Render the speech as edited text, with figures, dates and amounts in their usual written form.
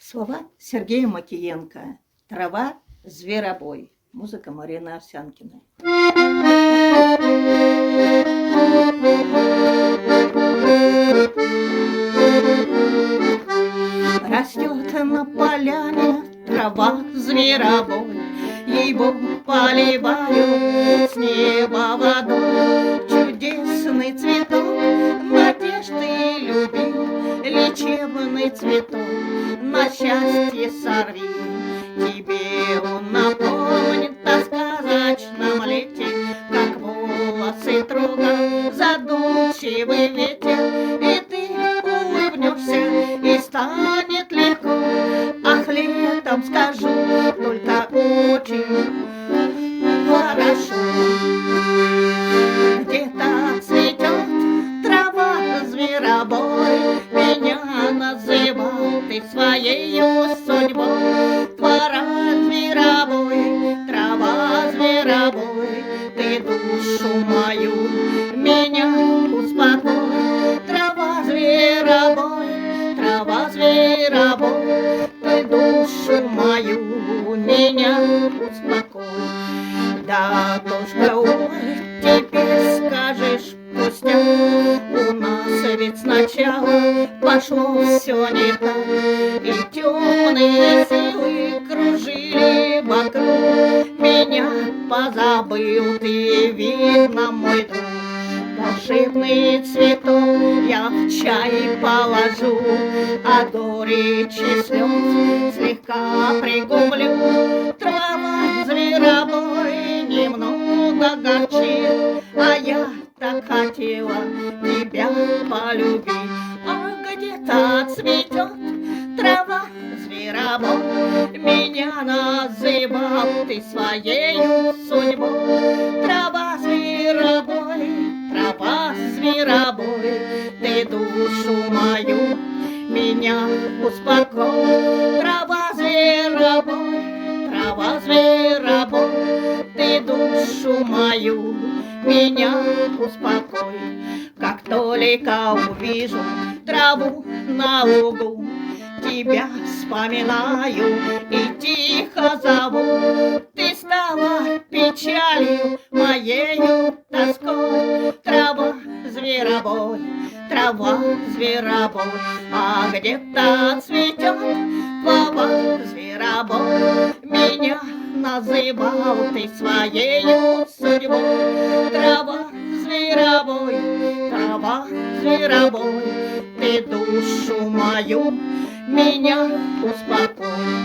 Слова Сергея Макиенко. Трава, зверобой. Музыка Марины Овсянкиной. Растет на поляне трава зверобой, ей-богу поливаю с неба водой. Чудесный цветок надежды любил, лечебный цветок на счастье сорви. Тебе он напомнит о сказочном лете, как волосы трогал задумчивый ветер. И ты улыбнешься, и станет легко. Ах, летом скажу, только очень хорошо. Где-то цветет трава зверобой, меня называл ты своею судьбой. Трава зверобой, ты душу мою, меня успокой. Трава зверобой, ты душу мою, меня успокой. Да, тушка, ой, теперь скажешь пустяк, у нас ведь сначала пошло все не так, и темные силы кружили вокруг. Меня позабыл ты, видно, мой друг. Волшебный цветок я в чай положу, а горечи слез слегка пригублю. Трава зверобой немного горчит, а я так хотела тебя полюбить. А где-то цветет трава зверобой, меня называл ты своею судьбой. Трава зверобой, ты душу мою, меня успокой. Трава зверобой, ты душу мою, меня успокой. Как только увижу траву на лугу, тебя вспоминаю и тихо зову. Ты стала печалью моею тоской. Трава зверобой, а где-то цветет трава зверобой, меня называл ты своею судьбой. Трава зверобой, ты душу мою, меня успокой.